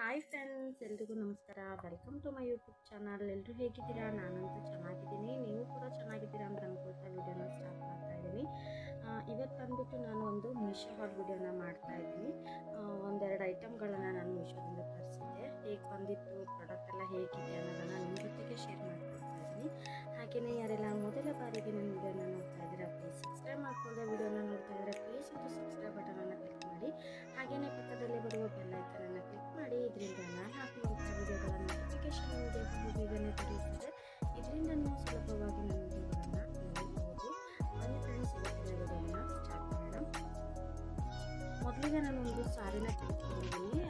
Hi friends, ಎಲ್ರಿಗೂ ನಮಸ್ಕಾರ. Welcome to my YouTube channel. ಎಲ್ಲರೂ ಹೇಗಿದ್ದೀರಾ? ನಾನಂತೂ ಚೆನ್ನಾಗಿದ್ದೀನಿ. ನೀವು ಕೂಡ ಚೆನ್ನಾಗಿದ್ದೀರಾ ಅಂತ ಅಂದ್ಕೊಳ್ತಾ ವಿಡಿಯೋನ ಸ್ಟಾರ್ಟ್ ಮಾಡ್ತಾ ಇದ್ದೀನಿ. ಇವತ್ತು ಬಂದುಬಿಟ್ಟು ನಾನು ಒಂದು ಮೀಶೋ ಹಾಲ್ ವಿಡಿಯೋನ ಮಾಡ್ತಾ ಇದ್ದೀನಿ. ಒಂದೆರಡು ಐಟಮ್ಗಳನ್ನು ನಾನು ಮೀಶೋದಿಂದ ತರಿಸಿದ್ದೆ. ಹೇಗೆ ಬಂದಿತ್ತು, ಪ್ರಾಡಕ್ಟ್ ಎಲ್ಲ ಹೇಗಿದೆ ಅನ್ನೋದನ್ನು ನಿಮ್ಮ ಜೊತೆಗೆ ಶೇರ್ ಮಾಡ್ಕೊಳ್ತಾ ಇದ್ದೀನಿ. ಹಾಗೆಯೇ ಯಾರೆಲ್ಲ ಮೊದಲ ಬಾರಿಗೆ ನನ್ನ ವಿಡಿಯೋನ ನೋಡ್ತಾ ಇದ್ದೀರಾ, ಪ್ಲೀಸ್ ಸಬ್ಸ್ಕ್ರೈಬ್ ಮಾಡ್ಕೊಳ್ಳದೆ ವಿಡಿಯೋನ ನೋಡ್ತಾ ಇದ್ದರೆ ಪ್ಲೀಸ್ ಒಂದು ಸಬ್ಸ್ಕ್ರೈಬ್ ಬಟನನ್ನು ಕ್ಲಿಕ್ ಮಾಡಿ. ಹಾಗೆಯೇ ಪಕ್ಕದಲ್ಲಿ ಬರುವ ಬೆಲ್ ಐಕನನ್ನು ಕ್ಲಿಕ್ ಮಾಡಿ. ಇದರಿಂದ ನಾನು ಹಾಕುವಂಥ ವಿಡಿಯೋಗಳ ನೋಟಿಫಿಕೇಶನ್ ನಿಮಗೆ ಬೇಗನೆ ದೊರೆಯುತ್ತದೆ. ಇದರಿಂದ ನೀವು ಸುಲಭವಾಗಿ ನನ್ನ ವಿಡಿಯೋಗಳನ್ನು ನೋಡಬಹುದು. ಬನ್ನಿ ಫ್ರೆಂಡ್ಸ್, ಇವತ್ತಿನ ವಿಡಿಯೋನ ಸ್ಟಾರ್ಟ್ ಮಾಡೋಣ. ಮೊದಲಿಗೆ ನಾನು ಒಂದು ಸಾರಿನ ತೆಗೆದುಕೊಂಡಿದ್ದೀನಿ,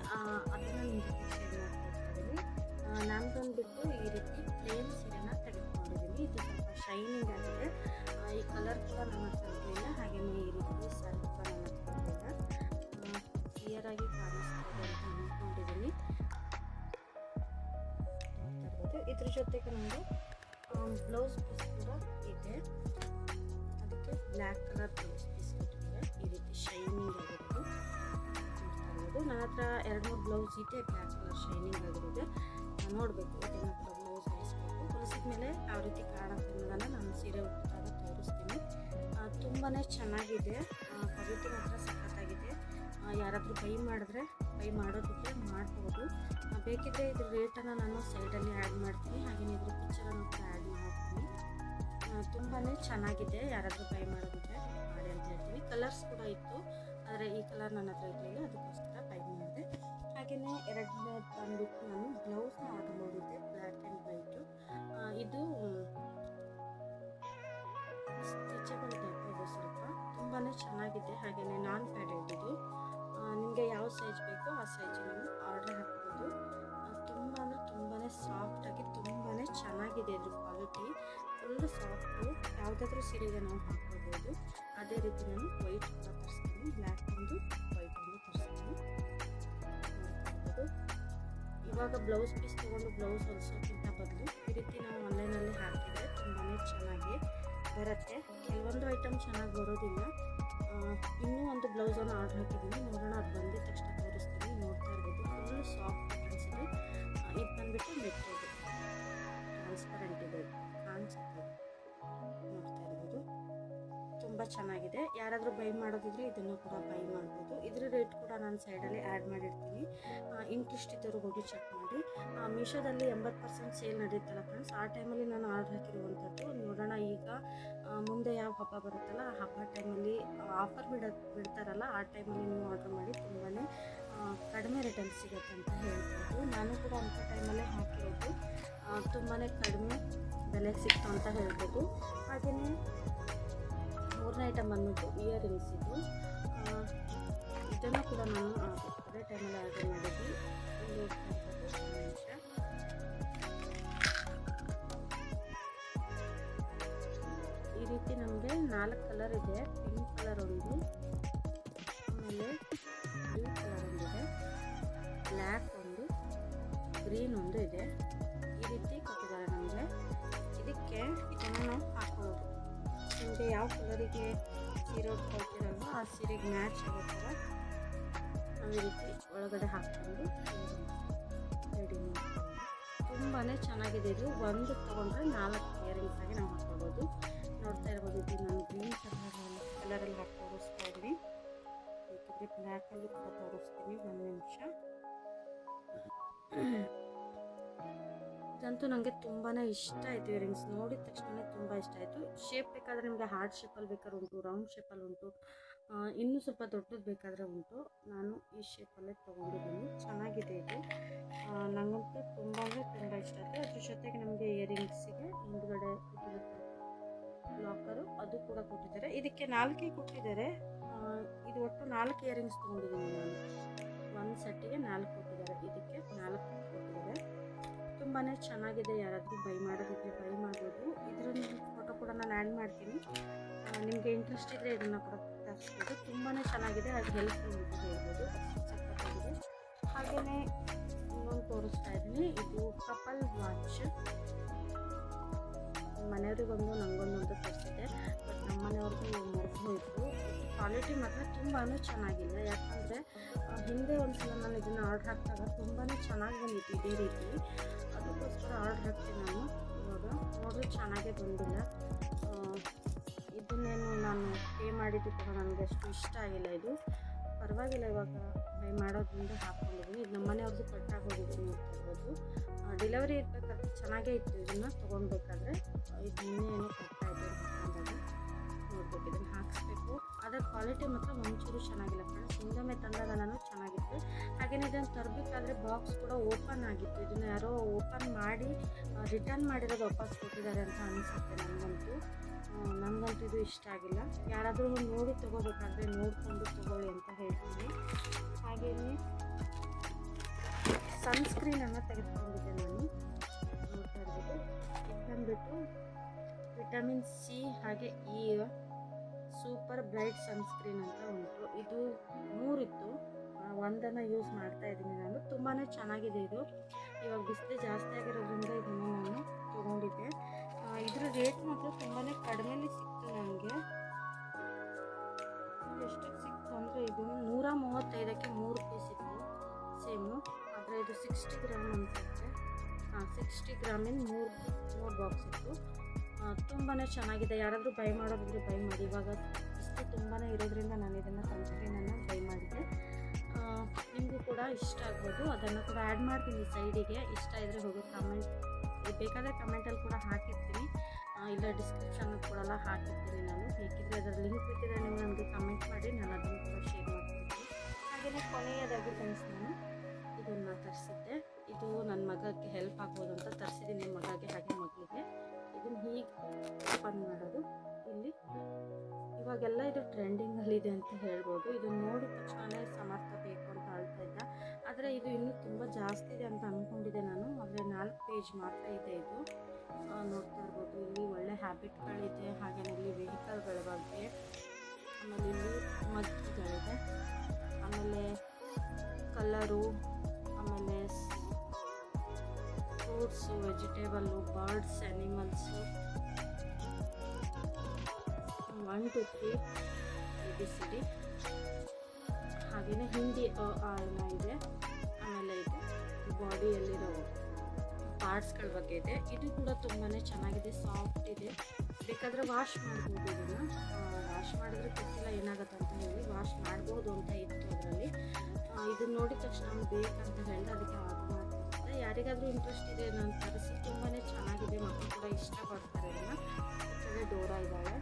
ಅದನ್ನು ನಿಮ್ಮ ಜೊತೆ ಶೇರ್ ಮಾಡ್ಕೊಳ್ತಾ ಇದ್ದೀನಿ. ನಾನು ಬಂದುಬಿಟ್ಟು ಈ ರೀತಿ ಪ್ಲೇನ್ ಸೀರೆನ ತೆಗೆದುಕೊಂಡಿದ್ದೀನಿ. ಇದು ಸ್ವಲ್ಪ ಶೈನಿಂಗ್ ಆಗಿದೆ. ಈ ಕಲರ್ ಕೂಡ ನನ್ನ ಹತ್ರ ಇರಲಿಲ್ಲ. ಹಾಗೆಯೇ ಈ ರೀತಿ ಸರ್ ಕೂಡ ನನ್ನ ಹತ್ರ ಇರಲಿಲ್ಲ. ಕ್ಲಿಯರ್ ಆಗಿ ಕಾಣಿಸ್ತಿದೆ ಅಂತ ಅಂದ್ಕೊಂಡಿದ್ದೀನಿ. ಇದ್ರ ಜೊತೆಗೆ ನಮಗೆ ಬ್ಲೌಸ್ ಪೀಸ್ ಕೂಡ ಇದೆ. ಅದಕ್ಕೆ ಬ್ಲ್ಯಾಕ್ ಕಲರ್ ಬ್ಲೌಸ್ ಪೀಸ್ ಕೊಟ್ಟಿದ್ದಾರೆ. ಈ ರೀತಿ ಶೈನಿಂಗ್ ಆಗಿರೋದು ನೋಡ್ತಾ ಇರೋದು. ನನ್ನ ಹತ್ರ 2-3 ಬ್ಲೌಸ್ ಇದೆ ಬ್ಲ್ಯಾಕ್ ಕಲರ್ ಶೈನಿಂಗ್ ಆಗಿರೋದು. ನೋಡಬೇಕು, ಇದನ್ನು ಕೂಡ ಬ್ಲೌಸ್ ಹೊಲಿಸ್ಬೇಕು. ಹೊಲಿಸಿದ ಮೇಲೆ ಯಾವ ರೀತಿ ಕಾಣುತ್ತೆ ಅನ್ನೋದನ್ನು ನಾನು ಸೀರೆ ಉಟ್ಟಾಗ ತೋರಿಸ್ತೀನಿ. ತುಂಬಾ ಚೆನ್ನಾಗಿದೆ. ಕ್ವಾಲಿಟಿ ಮಾತ್ರ ಸಖತ್ತಾಗಿದೆ. ಯಾರಾದರೂ ಬೈ ಮಾಡೋದಿದ್ರೆ ಮಾಡ್ಬೋದು. ಬೇಕಿದ್ರೆ ಇದ್ರ ರೇಟನ್ನು ನಾನು ಸೈಡಲ್ಲಿ ಆ್ಯಡ್ ಮಾಡ್ತೀನಿ. ಹಾಗೆಯೇ ಇದ್ರ ಪಿಕ್ಚರನ್ನು ಕೂಡ ಆ್ಯಡ್ ಮಾಡ್ತೀನಿ. ತುಂಬಾ ಚೆನ್ನಾಗಿದೆ. ಯಾರಾದರೂ ಬೈ ಮಾಡೋದಿದ್ರೆ ಮಾಡಿ ಅಂತ ಹೇಳ್ತೀನಿ. ಕಲರ್ಸ್ ಕೂಡ ಇತ್ತು, ಆದರೆ ಈ ಕಲರ್ ನನ್ನ ಹತ್ರ ಇರಲಿಲ್ಲ, ಅದಕ್ಕೋಸ್ಕರ ಬೈ ಮಾಡಿದೆ. ಹಾಗೆಯೇ ಎರಡನೇದು ಬಂದುಬಿಟ್ಟು ನಾನು ಬ್ಲೌಸ್ನ ಆರ್ಡರ್ ಮಾಡಿದ್ದೆ, ಬ್ಲ್ಯಾಕ್ ಆ್ಯಂಡ್ ವೈಟು. ಇದು ಸ್ಟಿಚಬಲ್ ಟೈಪ್ ಇದೆ, ಸ್ವಲ್ಪ ತುಂಬಾ ಚೆನ್ನಾಗಿದೆ. ಹಾಗೆಯೇ ನಾನ್ ಪ್ಯಾಡೆಡ್ ಇದು. ನಿಮಗೆ ಯಾವ ಸೈಜ್ ಬೇಕೋ ಆ ಸೈಜ್ ನೀವು ಆರ್ಡರ್ ಹಾಕ್ಬೋದು. ತುಂಬ ಅಂದರೆ ತುಂಬಾ ಸಾಫ್ಟಾಗಿ ತುಂಬಾ ಚೆನ್ನಾಗಿದೆ. ಇದ್ರ ಕ್ವಾಲಿಟಿ ಫುಲ್ ಸಾಫ್ಟು. ಯಾವುದಾದ್ರೂ ಸೀರೆಗೆ ನಾವು ಹಾಕ್ಕೋಬೋದು. ಅದೇ ರೀತಿ ನಾನು ವೈಟ್ ಕೂಡ ತರಿಸ್ತೀನಿ, ಬ್ಲ್ಯಾಕ್ ಒಂದು ವೈಟ್ ಒಂದು ತರಿಸ್ತೀನಿ. ಇವಾಗ ಬ್ಲೌಸ್ ಪೀಸ್ ತೊಗೊಂಡು ಬ್ಲೌಸ್ ಹೊಲಿಸೋಕ್ಕಿಂತ ಬದಲು ಈ ರೀತಿ ನಾವು ಆನ್ಲೈನಲ್ಲಿ ಹಾಕಿದರೆ ತುಂಬಾ ಚೆನ್ನಾಗಿ ಬರುತ್ತೆ. ಕೆಲವೊಂದು ಐಟಮ್ ಚೆನ್ನಾಗಿ ಬರೋದಿಲ್ಲ. ಇನ್ನೂ ಒಂದು ಬ್ಲೌಸನ್ನು ಆರ್ಡರ್ ಹಾಕಿದ್ದೀನಿ, ನೋಡೋಣ. ಅದು ಬಂದಿದ ತಕ್ಷಣ ತೋರಿಸ್ತೀನಿ. ನೋಡ್ತಾ ಇರ್ಬೋದು, ಫುಲ್ ಸಾಫ್ಟ್ ಅನಿಸಿದೆ. ಇದು ಬಂದುಬಿಟ್ಟು ಮೆತ್ತದು ಟ್ರಾನ್ಸ್ಪರೆಂಟ್ ಇದೆ, ಕಾಣಿಸುತ್ತೆ. ನೋಡ್ತಾ ಇರ್ಬೋದು, ತುಂಬ ಚೆನ್ನಾಗಿದೆ. ಯಾರಾದರೂ ಬೈ ಮಾಡೋದಿದ್ರೆ ಇದನ್ನು ಕೂಡ ಬೈ ಮಾಡ್ಬೋದು. ಇದ್ರ ರೇಟ್ ಕೂಡ ನಾನು ಸೈಡಲ್ಲಿ ಆ್ಯಡ್ ಮಾಡಿರ್ತೀನಿ. ಇಂಟ್ರೆಸ್ಟ್ ಇದ್ದವರು ಹೋಗಿ ಚೆಕ್ ಮಾಡಿ. ಮೀಶೋದಲ್ಲಿ 80% ಸೇಲ್ ನಡೆಯುತ್ತಲ್ಲ ಫ್ರೆಂಡ್ಸ್, ಆ ಟೈಮಲ್ಲಿ ನಾನು ಆರ್ಡರ್ ಹಾಕಿರುವಂಥದ್ದು. ನೋಡೋಣ, ಈಗ ಮುಂದೆ ಯಾವ ಹಬ್ಬ ಬರುತ್ತಲ್ಲ, ಆ ಹಬ್ಬ ಟೈಮಲ್ಲಿ ಆಫರ್ ಬಿಡ್ತಾರಲ್ಲ, ಆ ಟೈಮಲ್ಲಿ ನೀವು ಆರ್ಡರ್ ಮಾಡಿ ತುಂಬಾ ಕಡಿಮೆ ರೇಟಲ್ಲಿ ಸಿಗುತ್ತೆ ಅಂತ ಹೇಳ್ಬೋದು. ನಾನು ಕೂಡ ಅಂಥ ಟೈಮಲ್ಲೇ ಹಾಕಿರೋದು. ತುಂಬಾ ಕಡಿಮೆ ಬೆಲೆಗೆ ಸಿಕ್ತು ಅಂತ ಹೇಳ್ಬೋದು. ಹಾಗೆಯೇ ಮೂರನೇ ಐಟಮ್ ಬಂದ್ಬಿಟ್ಟು ಇಯರಿಂಗ್ಸ್ ಇದು. ಇದನ್ನು ಕೂಡ ನಾನು ಅದೇ ಟೈಮಲ್ಲಿ ಆರ್ಡರ್ ಮಾಡಿದ್ವಿ. ಈ ರೀತಿ ನಮಗೆ 4 ಕಲರ್ ಇದೆ. ಪಿಂಕ್ ಕಲರ್ ಒಂದು, ಆಮೇಲೆ ಬ್ಲೂ ಕಲರ್ ಒಂದಿದೆ, ಬ್ಲ್ಯಾಕ್ ಒಂದು, ಗ್ರೀನ್ ಒಂದು ಇದೆ. ಈ ರೀತಿ ಕೊಟ್ಟಿದ್ದಾರೆ ನಮಗೆ. ಇದಕ್ಕೆ ಇದನ್ನು ನಾವು ಹಾಕೊಳ್ಳೋದು. ನಿಮಗೆ ಯಾವ ಕಲರಿಗೆ ಸೀರೆ ಉಟ್ಕೊಳ್ತೀರಲ್ವ ಆ ಸೀರೆಗೆ ಮ್ಯಾಚ್ ಆಗೋ ಥರ ನಾವು ಈ ರೀತಿ ಒಳಗಡೆ ಹಾಕ್ಕೊಂಡು ರೆಡಿ ಮಾಡ್ಕೊಂಡು ತುಂಬಾ ಚೆನ್ನಾಗಿದೆ. ಇದು ಒಂದು ತೊಗೊಂಡ್ರೆ 4 ಇಯರಿಂಗ್ಸ್ ಆಗಿ ನಾವು ಹಾಕ್ಕೊಳ್ಬೋದು. ನೋಡ್ತಾ ಇರ್ಬೋದು, ಇದು ನಾನು ಗ್ರೀನ್ ಕಲರಲ್ಲಿ ಹಾಕಿ ತೋರಿಸ್ತಾ ಇದ್ದೀನಿ. ಬೇಕಿದ್ರೆ ಬ್ಲ್ಯಾಕಲ್ಲೂ ಕೂಡ ತೋರಿಸ್ತೀನಿ. ಒಂದು ನಿಮಿಷ. ಇದಂತೂ ನನಗೆ ತುಂಬಾ ಇಷ್ಟ ಆಯಿತು. ಇಯರಿಂಗ್ಸ್ ನೋಡಿದ ತಕ್ಷಣ ತುಂಬ ಇಷ್ಟ ಆಯಿತು. ಶೇಪ್ ಬೇಕಾದರೆ ನಿಮಗೆ ಹಾರ್ಟ್ ಶೇಪಲ್ಲಿ ಬೇಕಾದ್ರೆ ಉಂಟು, ರೌಂಡ್ ಶೇಪಲ್ಲಿ ಉಂಟು, ಇನ್ನೂ ಸ್ವಲ್ಪ ದೊಡ್ಡದು ಬೇಕಾದರೆ ಉಂಟು. ನಾನು ಈ ಶೇಪಲ್ಲೇ ತೊಗೊಂಡಿದ್ದೀನಿ. ಚೆನ್ನಾಗಿದೆ ಇದು. ನನಗಂತೂ ತುಂಬ ಅಂದರೆ ತುಂಬ ಇಷ್ಟ ಆಯಿತು. ಅದ್ರ ಜೊತೆಗೆ ನಮಗೆ ಇಯರಿಂಗ್ಸಿಗೆ ಹಿಂದುಗಡೆ ಲಾಕರು ಅದು ಕೂಡ ಕೊಟ್ಟಿದ್ದಾರೆ. ಇದಕ್ಕೆ 4 ಕೊಟ್ಟಿದ್ದಾರೆ. ಇದು ಒಟ್ಟು 4 ಇಯರಿಂಗ್ಸ್ ತೊಗೊಂಡಿದ್ದೀನಿ ನಾನು. ಒಂದು ಸೆಟ್ಟಿಗೆ 4 ಕೊಟ್ಟಿದ್ದಾರೆ. ಇದಕ್ಕೆ 4 ಕೊಟ್ಟಿದ್ದಾರೆ. ತುಂಬಾ ಚೆನ್ನಾಗಿದೆ. ಯಾರಾದರೂ ಬೈ ಮಾಡೋದಿದ್ರೆ ಬೈ ಮಾಡ್ಬೋದು. ಇದರ ಫೋಟೋ ಕೂಡ ನಾನು ಆ್ಯಡ್ ಮಾಡ್ತೀನಿ. ನಿಮಗೆ ಇಂಟ್ರೆಸ್ಟ್ ಇದ್ದರೆ ಇದನ್ನು ಕೂಡ ತರಿಸ್ಬೋದು. ತುಂಬಾ ಚೆನ್ನಾಗಿದೆ. ಅದು ಹೆಲ್ಪ್ಫುಲ್ ಅಂತ ಹೇಳ್ಬೋದು. ಅಷ್ಟು ಸಖತ್ತಾಗಿದೆ. ಹಾಗೆಯೇ ಇನ್ನೊಂದು ತೋರಿಸ್ತಾ ಇದ್ದೀನಿ. ಇದು ಕಪಲ್ ವಾಚ್. ಮನೆಯವ್ರಿಗೊಂದು ನನಗೊಂದು ಅಂತ ತರಿಸಿದೆ. ಬಟ್ ನಮ್ಮ ಮನೆಯವ್ರಿಗೂ ಮುರಿದೋಯ್ತು. ಕ್ವಾಲಿಟಿ ಮಾತ್ರ ತುಂಬಾ ಚೆನ್ನಾಗಿಲ್ಲ. ಯಾಕಂದರೆ ಹಿಂದೆ ಒಂದು ಸಲ ನಾನು ಇದನ್ನು ಆರ್ಡ್ರ್ ಹಾಕಿದಾಗ ತುಂಬಾ ಚೆನ್ನಾಗಿ ಬಂದಿತ್ತು ಇದೇ ರೀತಿ. ಅದಕ್ಕೋಸ್ಕರ ಆರ್ಡ್ರ್ ಹಾಕ್ತೀನಿ ನಾನು. ಇವಾಗ ನೋಡಿದ್ರೆ ಚೆನ್ನಾಗೇ ಬಂದಿಲ್ಲ. ಇದನ್ನೇನು ನಾನು ಪೇ ಮಾಡಿದ್ದು ಕೂಡ ನನಗೆ ಅಷ್ಟು ಇಷ್ಟ ಆಗಿಲ್ಲ. ಇದು ಪರವಾಗಿಲ್ಲ, ಇವಾಗ ಬೈ ಮಾಡೋದ್ರಿಂದ ಹಾಕ್ಕೊಂಡಿದ್ದೀನಿ. ಇದು ನಮ್ಮ ಮನೆಯವ್ರದ್ದು ಕಟ್ಟಾಗೋಗಿದೆ, ನೋಡ್ತಿರ್ಬೋದು. ಡೆಲಿವರಿ ಇರಬೇಕಾದ್ರೆ ಚೆನ್ನಾಗೇ ಇತ್ತು. ಇದನ್ನು ತೊಗೊಳ್ಬೇಕಾದ್ರೆ ಇದು ಇನ್ನೇನೋ ಕಟ್ಟಾಯಿತು ಅಂದಾಗ ನೋಡ್ಬೇಕು. ಇದನ್ನು ಹಾಕಿಸ್ಬೇಕು. ಅದರ ಕ್ವಾಲಿಟಿ ಮಾತ್ರ ಒಂಚೂರು ಚೆನ್ನಾಗಿಲ್ಲ ಫ್ರೆಂಡ್ಸ್. ಹಿಂದೊಮ್ಮೆ ತಂದಾಗ ನಾನು ಚೆನ್ನಾಗಿತ್ತು. ಹಾಗೆಯೇ ಇದನ್ನು ತರಬೇಕಾದ್ರೆ ಬಾಕ್ಸ್ ಕೂಡ ಓಪನ್ ಆಗಿತ್ತು. ಇದನ್ನು ಯಾರೋ ಓಪನ್ ಮಾಡಿ ರಿಟರ್ನ್ ಮಾಡಿರೋದು ವಾಪಸ್ ಕೊಟ್ಟಿದ್ದಾರೆ ಅಂತ ಅನಿಸುತ್ತೆ ನನಗಂತೂ ಇದು ಇಷ್ಟ ಆಗಿಲ್ಲ. ಯಾರಾದರೂ ನೋಡಿ ತೊಗೋಬೇಕಾದ್ರೆ ನೋಡಿಕೊಂಡು ತೊಗೊಳ್ಳಿ ಅಂತ ಹೇಳ್ತೀನಿ. ಹಾಗೆಯೇ ಸನ್ಸ್ಕ್ರೀನನ್ನು ತೆಗೆದುಕೊಂಡಿದ್ದೆ ನಾನು, ನೋಡ್ತಾ ಇರ್ಬೋದು. ಇದು ಬಂದುಬಿಟ್ಟು ವಿಟಮಿನ್ ಸಿ ಹಾಗೆ ಇ ಸೂಪರ್ ಬ್ರೈಟ್ ಸನ್ಸ್ಕ್ರೀನ್ ಅಂತ ಉಂಟು. ಇದು 3 ಇತ್ತು, ಒಂದನ್ನು ಯೂಸ್ ಮಾಡ್ತಾ ಇದ್ದೀನಿ ನಾನು. ತುಂಬಾ ಚೆನ್ನಾಗಿದೆ ಇದು. ಇವಾಗ ಬಿಸಿಲು ಜಾಸ್ತಿ ಆಗಿರೋದ್ರಿಂದ ಇದನ್ನು ನಾನು ತೊಗೊಂಡಿದ್ದೆ. ಇದರ ರೇಟ್ ಮಾತ್ರ ತುಂಬಾ ಕಡಿಮೆಲಿ ಸಿಕ್ತು ನನಗೆ. ಎಷ್ಟಕ್ಕೆ ಸಿಕ್ತು ಅಂದರೆ ಇದು 135ಕ್ಕೆ 3 ಪೀಸ್ ಇತ್ತು ಸೇಮು. ಆದರೆ ಇದು 60 ಗ್ರಾಮ್ ಅನಿಸುತ್ತೆ. 60 ಗ್ರಾಮಿನ 3 ಬಾಕ್ಸ್ ಇತ್ತು. ತುಂಬಾ ಚೆನ್ನಾಗಿದೆ. ಯಾರಾದರೂ ಬೈ ಮಾಡೋದಿದ್ರೆ ಬೈ ಮಾಡಿ. ಇವಾಗ ಇಷ್ಟು ತುಂಬಾ ಇರೋದ್ರಿಂದ ನಾನು ಇದನ್ನು ಸನ್ಸ್ಕ್ರೀನನ್ನು ಬೈ ಮಾಡಿದೆ. ನಿಮಗೂ ಕೂಡ ಇಷ್ಟ ಆಗ್ಬೋದು. ಅದನ್ನು ಕೂಡ ಆ್ಯಡ್ ಮಾಡ್ತೀನಿ ಸೈಡಿಗೆ. ಇಷ್ಟ ಇದ್ದರೆ ಹೋಗಿ ಕಮೆಂಟ್, ಬೇಕಾದರೆ ಕಮೆಂಟಲ್ಲಿ ಕೂಡ ಹಾಕಿರ್ತೀನಿ, ಇಲ್ಲ ಡಿಸ್ಕ್ರಿಪ್ಷನ್ ಕೂಡ ಹಾಕಿರ್ತೀನಿ ನಾನು. ಬೇಕಿದ್ದರೆ ಅದರ ಲಿಂಕ್ ಬೇಕಿದ್ರೆ ನೀವು ನನಗೆ ಕಮೆಂಟ್ ಮಾಡಿ, ನಾನು ಅದನ್ನು ಕೂಡ ಶೇರ್ ಮಾಡ್ತೀನಿ. ಹಾಗೆಯೇ ಕೊನೆಯದಾಗಿ ಫ್ರೆಂಡ್ಸ್, ನಾನು ಇದನ್ನು ತರಿಸಿದ್ದೆ. ಇದು ನನ್ನ ಮಗಕ್ಕೆ ಹೆಲ್ಪ್ ಆಗ್ಬೋದು ಅಂತ ತರಿಸಿದ್ದೀನಿ, ಮಗಗೆ ಹಾಗೆ ಮಗಳಿಗೆ. ಇದನ್ನು ಹೀಗೆ ಓಪನ್ ಮಾಡೋದು. ಇಲ್ಲಿ ಇವಾಗೆಲ್ಲ ಇದು ಟ್ರೆಂಡಿಂಗಲ್ಲಿದೆ ಅಂತ ಹೇಳ್ಬೋದು. ಇದನ್ನು ನೋಡಿದ ತಕ್ಷಣ ಸಮರ್ಥ ಬೇಕು ಅಂತ ಅಳ್ತಾ ಇದ್ದ. ಆದರೆ ಇದು ಇನ್ನೂ ತುಂಬ ಜಾಸ್ತಿ ಇದೆ ಅಂತ ಅಂದ್ಕೊಂಡಿದ್ದೆ ನಾನು. ಆದರೆ 4 ಪೇಜ್ ಮಾತ್ರ ಇದೆ ಇದು. ನೋಡ್ತಾ ಇರ್ಬೋದು. ಇಲ್ಲಿ ಒಳ್ಳೆ ಹ್ಯಾಬಿಟ್ಗಳಿದೆ. ಹಾಗೆಯೇ ಇಲ್ಲಿ ವೆಹಿಕಲ್ಗಳ ಬಗ್ಗೆ, ಆಮೇಲೆ ಇಲ್ಲಿ ಮಗ್ಗಿಗಳಿದೆ, ಆಮೇಲೆ ಕಲರು, ಆಮೇಲೆ fruits, vegetable, birds, animals, 1 2 3 ABCD. ಹಾಗೆಯೇ ಹಿಂದಿ ಏನೋ ಇದೆ. ಆಮೇಲೆ ಇದು ಬಾಡಿಯಲ್ಲಿರೋ ಪಾರ್ಟ್ಸ್ಗಳ ಬಗ್ಗೆ ಇದೆ. ಇದು ಕೂಡ ತುಂಬಾ ಚೆನ್ನಾಗಿದೆ, ಸಾಫ್ಟ್ ಇದೆ. ಬೇಕಾದರೆ ವಾಶ್ ಮಾಡ್ಬೋದು. ಇದನ್ನು ವಾಶ್ ಮಾಡಿದ್ರೆ ಗೊತ್ತಿಲ್ಲ ಏನಾಗುತ್ತೆ ಅಂತ ಹೇಳಿ. ವಾಶ್ ಮಾಡ್ಬೋದು ಅಂತ ಇತ್ತು ಅದರಲ್ಲಿ. ಇದನ್ನು ನೋಡಿದ ತಕ್ಷಣ ನಾನು ಬೇಕಂತ ಹೇಳಿದೆ, ಅದಕ್ಕೆ ಆರ್ಡರ್ ಮಾಡ್ತಿದ್ದೆ. ಯಾರಿಗಾದರೂ ಇಂಟ್ರೆಸ್ಟ್ ಇದೆ ನಾನು ತರಿಸಿ. ತುಂಬಾ ಚೆನ್ನಾಗಿದೆ, ಮಕ್ಕಳು ಕೂಡ ಇಷ್ಟಪಡ್ತಾರೆ ಇದನ್ನು. ಈ ಡೋರಾ ಇದ್ದಾಳೆ.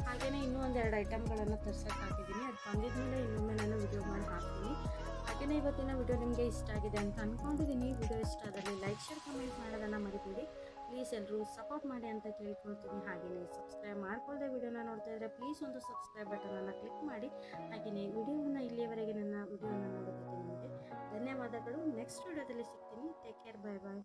ಹಾಗೆಯೇ ಇನ್ನೂ 1-2 ಐಟಮ್ಗಳನ್ನು ತರ್ಸೋಕೆ ಹಾಕಿದ್ದೀನಿ. ಅದು ಬಂದಿದ್ಮೇಲೆ ಇನ್ನೊಮ್ಮೆ ನಾನು ವಿಡಿಯೋ ಮಾಡಿ ಹಾಕ್ತೀನಿ. ಹಾಗೆಯೇ ಇವತ್ತಿನ ವಿಡಿಯೋ ನಿಮಗೆ ಇಷ್ಟ ಆಗಿದೆ ಅಂತ ಅಂದ್ಕೊಂಡಿದ್ದೀನಿ. ವಿಡಿಯೋ ಇಷ್ಟ ಆದಲ್ಲಿ ಲೈಕ್, ಶೇರ್, ಕಮೆಂಟ್ ಮಾಡೋದನ್ನು ಮರಿಬೇಡಿ. ಪ್ಲೀಸ್ ಎಲ್ಲರೂ ಸಪೋರ್ಟ್ ಮಾಡಿ ಅಂತ ಕೇಳ್ಕೊಳ್ತೀನಿ. ಹಾಗೆಯೇ ಸಬ್ಸ್ಕ್ರೈಬ್ ಮಾಡ್ಕೊಳ್ಳದೆ ವಿಡಿಯೋನ ನೋಡ್ತಾ ಇದ್ದರೆ ಪ್ಲೀಸ್ ಒಂದು ಸಬ್ಸ್ಕ್ರೈಬ್ ಬಟನನ್ನು ಕ್ಲಿಕ್ ಮಾಡಿ. ಹಾಗೆಯೇ ವಿಡಿಯೋವನ್ನು ಇಲ್ಲಿಯವರೆಗೆ ನನ್ನ ವಿಡಿಯೋನ ನೋಡೋದಕ್ಕೆ ನಿಮಗೆ ಧನ್ಯವಾದಗಳು. ನೆಕ್ಸ್ಟ್ ವಿಡಿಯೋದಲ್ಲಿ ಸಿಗ್ತೀನಿ. ಟೇಕ್ ಕೇರ್, ಬಾಯ್ ಬಾಯ್.